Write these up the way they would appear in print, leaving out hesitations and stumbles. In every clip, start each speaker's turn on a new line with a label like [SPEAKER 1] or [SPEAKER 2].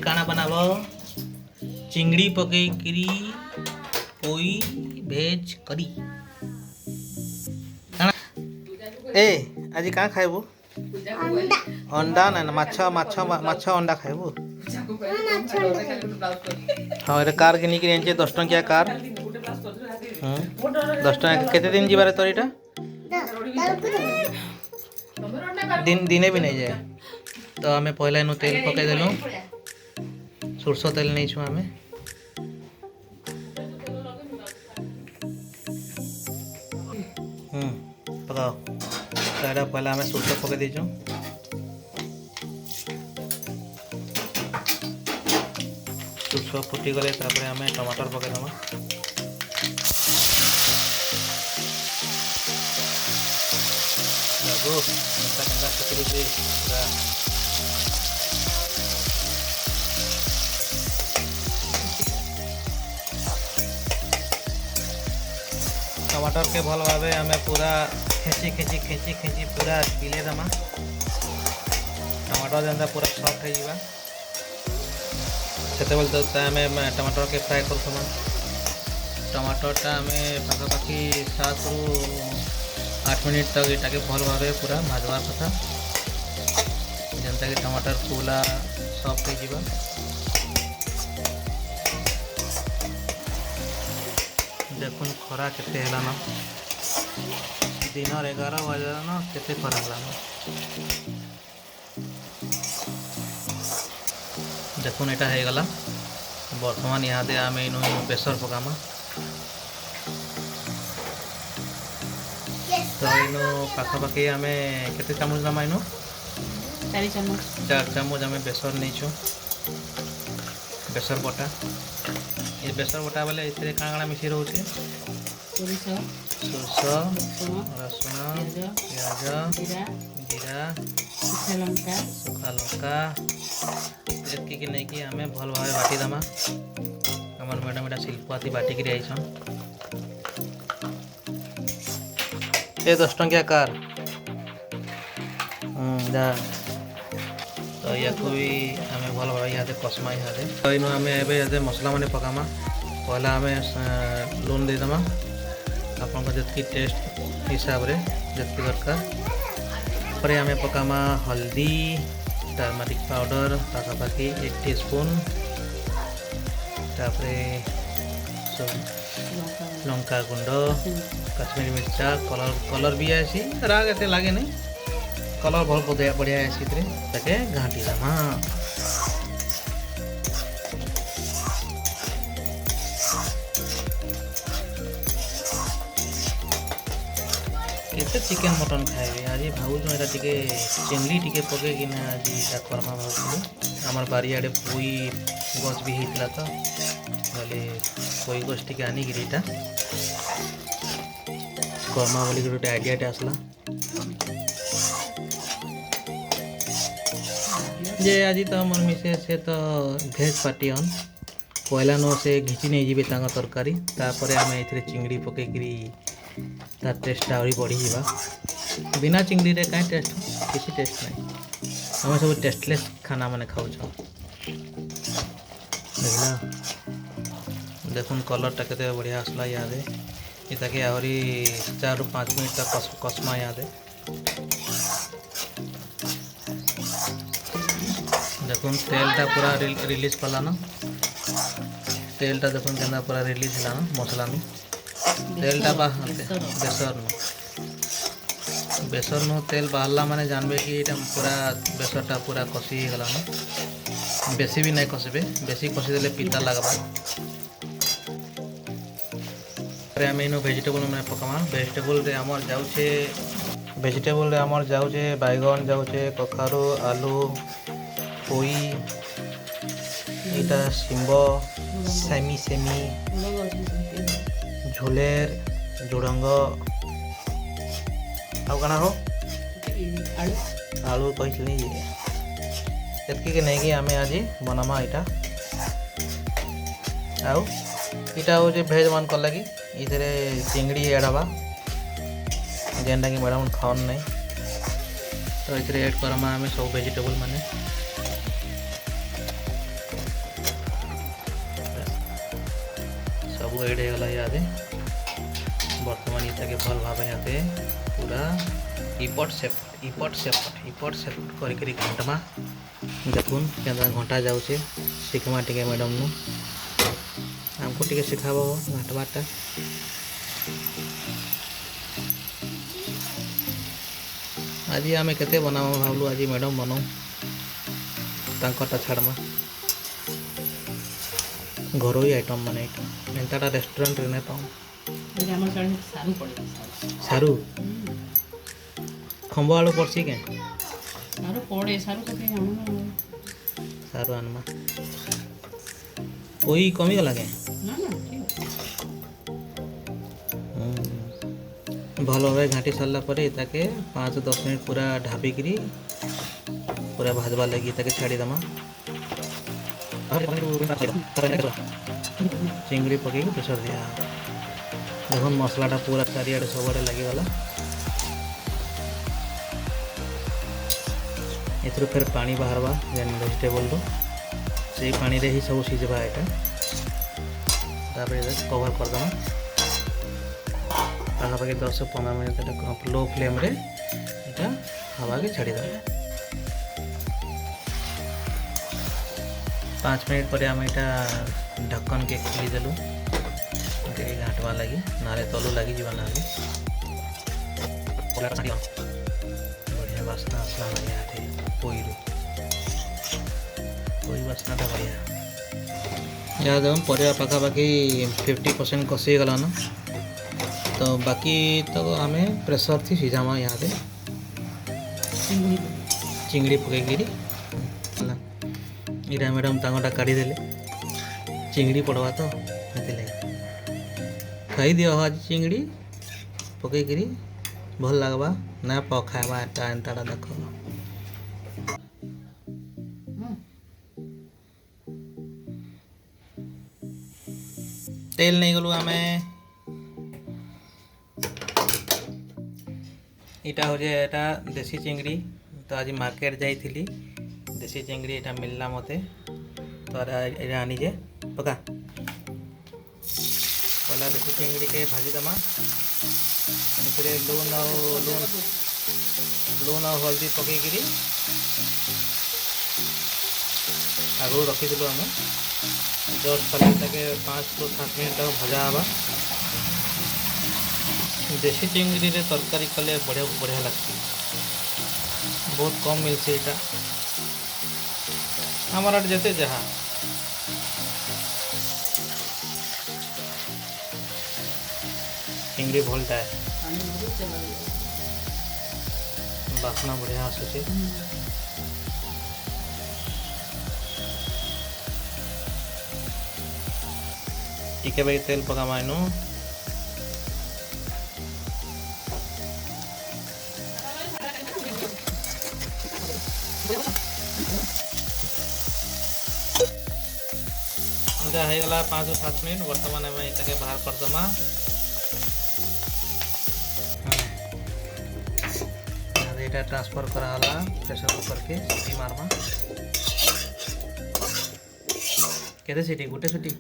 [SPEAKER 1] काना बनाबो चिंगड़ी पकईकरी पोई भेज करी काना ए आज का खाइबू अंडा ना माछ माछ माछ अंडा खाइबू हाँ ये कार के निकली आनचे 10 टंकिया कार 10 टंका केते दिन जीवारे तोर इटा दिन दिने भी नहीं जाए तो आमे पहला इनु तेल पकाई देलु सरसो तेल नहीं छु आमे पकाओ तो पहला आमे सरसो पकाई दीचु सरसो फुटी गले तापर आमे टमाटर पकाई दमा लगो मसा कंदा फुटी जे पूरा टमाटर के भल भाव आम पूरा खेची खेची खेची खेची पूरा पिले दमा टमाटर जेनता पूरा सॉफ्ट हो से आम टमाटर के फ्राए करूँ टमाटरटा आम पाखापाखि 7 ରୁ 8 मिनट तक यहाँ के भल भाव पूरा भाजवार कथा जेनता कि टमाटर पूरा सॉफ्ट हो देखुन खरा केते हेलान दिन 11 बजान केते खरा हेलान देखुन एटा हे गला वर्तमान यहाँ दे आमे इनु बेसर पकामा तो इनु पाखापाखि आमे केते चामच दमा इनु 4 चामच आमे बेसर नहीं छु बेसर बटा ये बेसर बटा बोले इतने काଣା मिसी रोचे सरसो रसुण प्याज जीरा सुखा लंका एतकी कि नहीं कि आमे भल भाव बाटी दमा हमर मैडम एटा शिल्पाती बाटी के आइछन ए 10 टंकिया कार जा तो या भी आम भल भाव यहाँ कसमा यहाँ तो इन आम ए मसला मैंने पकामा पहला आम लुण देदेमा आपन जी टेस्ट हिसाब से जी दरकार पर आम पकामा हल्दी टर्मरिक पाउडर पाखापाखि 1 टीस्पून तापरे लंका गुंड काश्मीरी मिर्चा कलर कलर भी आसी राग एते लगे नहीं कलर बहुत बढ़िया आसी ताके घाटी दमा केते चिकन मटन खाइबे आज भावुँ एटा टिके चिंगड़ी टिके पके कि ना आज करमा भावुँ आमर बारियाडे पोई गछ भी होता तो बोले पोई गछ टिके आनिकी करमा बोली गोटे आइडियाटे आसला जे आज तो मोर मिसे से तो भेज पार्टीन पहला न से घिची नहीं जी तरकारी तापर आम ए चिंगड़ी पकईकरी तार टेस्ट आहरी बढ़ी जा बिना चिंगड़ी रे कहीं टेस्ट किसी टेस्ट नहीं आम सब टेस्टलेस खाना माने खाऊ देखला देखुन कलरटा केते बढ़िया आसला याद इताके आहरी 4 ରୁ 5 मिनट तक कसमा याद देखुन तेलटा पूरा रिलीज कला ना तेलटा देखुन केना पूरा रिलीज होला ना मसला में तेलटा बेसर नु तेल बाहरला माने जानबे कि एटा पूरा बेसरटा पूरा कसी गला ना बेसी भी नहीं कसबे बेसी कसी देले पिता लगबा रे हम इनो वेजिटेबल में पकामा वेजिटेबल रे हमर जाउछे बैगन जाउछे कखारू आलू पोई इटा शिम्बो सेमी सेमी झोलेर झुडंग आउ कना हो आलू कहली एतकी के नहीं कि आम आज बनामा इटा आउ इटा हूँ भेज मान कर लगी इधर चिंगड़ी ऐड हवा जेनटा कि मैडम खाओन नहीं तो इधर ऐड करमा आम सब वेजिटेबल माने सब एड होगा इहादे बर्तमान ये भल भाव इहादे पूरा इपट सेपट करी घंटमा देखुन क्या घंटा जाऊे शिखमा टे मैडम नु आमको टे शिखाब घंटमाटा आज आम के बनावा भावलु आज मैडम बनाऊ तांकटा छाड़मा घरोई आइटम माने एंताटा रेस्टोरेंट रे नहीं पाऊँ सारू खंब आलू पड़सी के सारू आनमा कोई कमी गला के भल भाव घाटी सारा पर 5-10 मिनट पूरा ढाबिकी पूरा भाजवा लगी छाड़ी दमा चिंगड़ी पकई प्रेसर दिया देखो मसलाटा पूरा चारिआडे सबआडे लगिगला एथुरु फिर पानी बाहरवा जेन वेजिटेबल रो से पानी रे ही सब सीझबा एटा तापर कवर कर दमा पाखापाखि 10-15 मिनट लो फ्लेम रे एटा हवा के छाड़ी दमा 5 मिनट पर आम यहाँ ढक्कन के खोलीदेलु घाटवा लगी ना तलू लगी जा ना बढ़िया बास्ना आसला यहाँ पोई बास्नाटा बढ़िया यहाँ देखो परिया पाखापाखि 50% कषि गला ना तो बाकी तो आम प्रेसर थी सीझामा यहाँ चिंगड़ी पकईकरी इरा मैडम तांगटा काढ़ी देले चिंगड़ी पड़वा तो खाई दियो आज चिंगड़ी पकई करी भल लगवा ना खावा एंताटा देख तेल नहीं गलु आमे इटा हो जे एटा देसी चिंगड़ी तो आज मार्केट जाइथिली देसी चिंगड़ी एटा मिलला मते तो आनी जे पका पहला देसी चिंगड़ी के भाजी दमा लून और हल्दी पकईकरी आगु रखीदलु आम जस्ट खाली 5-7 मिनट तक भजा हवा देसी चिंगड़ी रे तरकारी कले बढ़िया लगती बहुत कम मिलती यहाँ हमारा जैसे जहाँ चिंगड़ी भलटा है बासना बढ़िया आसूचे टिके भाई तेल पका मायनु होगा 5-7 मिनट बर्तमान आम ये बाहर करदमा यहाँ ट्रांसफर कराला प्रेशर कुकर के सीटी मारमा केते सीटी गोटे सीटी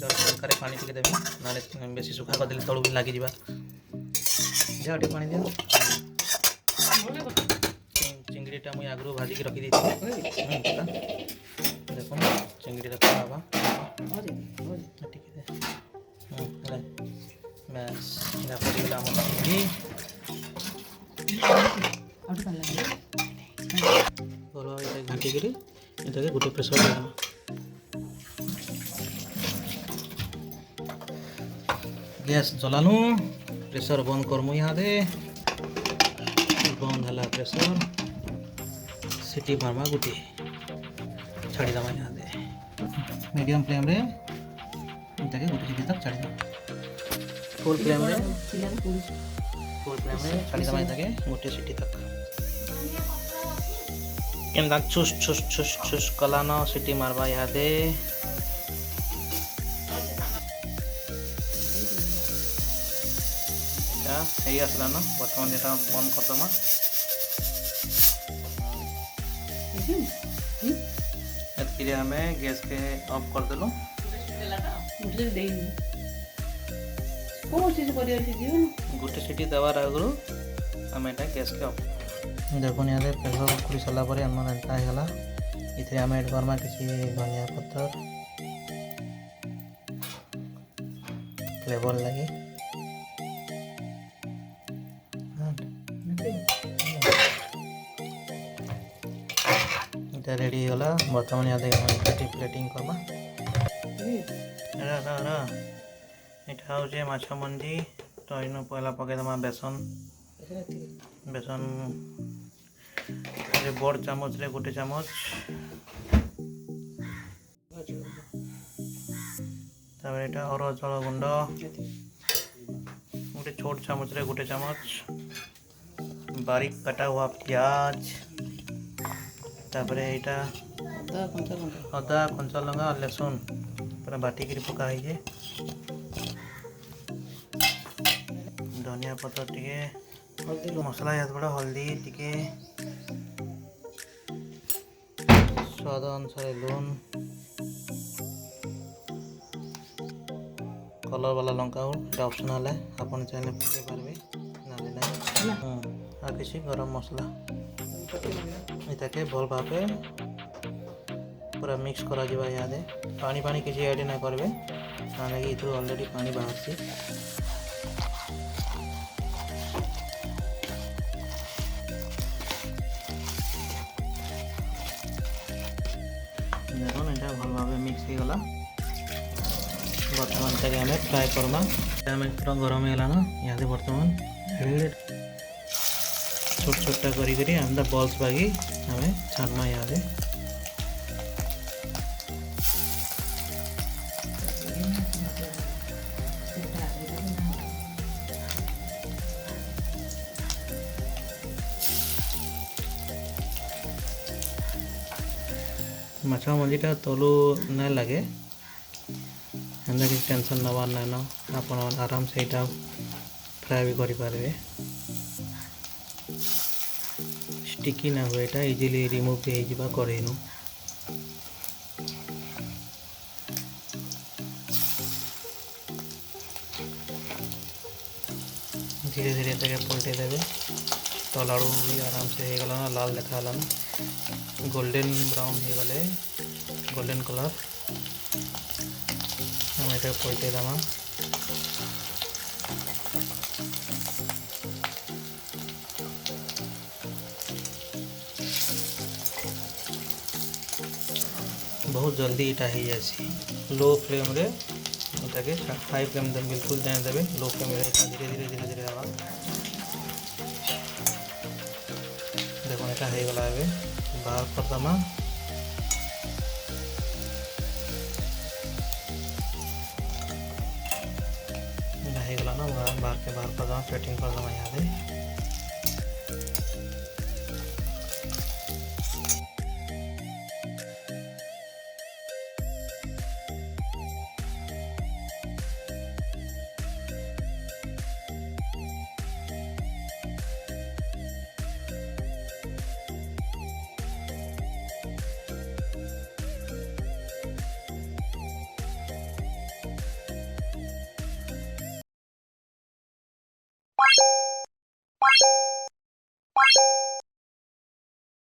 [SPEAKER 1] जस्ट पानी टिके देवी ना बेसी सुखा कर देले तळु भी लागी जिबा जा टे पानी दियो चिंगड़ीटा मुझे आगु भाजिक रखी दी देखो चिंगड़ी रखा हवा घाटिक गोटे प्रेसर गैस जलानु प्रेसर बंद करमु यहाँ दे बंद है प्रेसर सीटी मारमा गोटे छाड़ी दमा यहाँ दे मीडियम फ्लेम रे गोटे सीटी तक छाड़ी दमा फुल फ्लेम रे छाड़ी दमा गोटे सीटी तक केमता छुस छुस छुस छुस कला न सीटी मारवा यहाँ दे आसला न बर्तमान यहाँ बंद करदमा एतकिरे हमें गैस के ऑफ कर देलु गोटे सीटी देवार आगु आम एटा गैस के ऑफ देखो यहाँ प्रेसर खुली सारा पर आम एंटा होगा इथे आम एड करमा किसी धनिया पत्तर फ्लेवर लगे इटा रेडी होगा बर्तमान यहाँ प्लेटिंग करमा इटा हूँ माछ मंडी तो इन पहला पकईदमा बेसन बेसन बड़ चामच रे गोटे चामच यहाँ अरुआ चाउल गुंड गोटे छोट चामच रे गोटे चामच बारीक कटा हुआ प्याज तापरे यहाँ अदा कंचा लंका और लहसुन पूरा बाटी कर पका धनिया पत्तर टिके मसला याद बड़ा हल्दी टिके स्वाद अनुसार लून कलर वाला लंका गुंड ऑप्शनल है आपन चाहे पकई पारे ना आ किसी गरम मसला इताके भल भाव पूरा मिक्स करा जिबा यादे पानी पानी किसी ऐड ना करबे माने कि इथु ऑलरेडी पानी बाहर से देखो ना भल भाव मिक्स हो गला बर्तमान तक आम फ्राए करमा पूरा गरम है ना यहाँ बर्तमान छोट छोटा करी आम बल्स बागी आम छानमा यहाँ माछ मंजीटा तलू ना लगे एंदा किसी टेंशन नबार ना न आप आराम से यहाँ फ्राए भी करें स्टिकी ना हुए यहाँ इजिली रिमूव भी हो करेनु धीरे धीरे तक पलटे देवे तलाड़ू भी आराम से हो गला लाल देखा ना गोल्डन ब्राउन हो गले गोल्डन कलर हम ये पलटे दमा बहुत जल्दी इटा हो जाए लो फ्लेम रे इटाके हाई फ्लेम दे बिल्कुल जाने देवे लो फ्लेम रे धीरे धीरे धीरे धीरे हवा देखो यहाँ हो गला बाहर कर दमा हो गला ना बाहर के बाहर कर दमा प्लेटिंग कर दमा यहाँ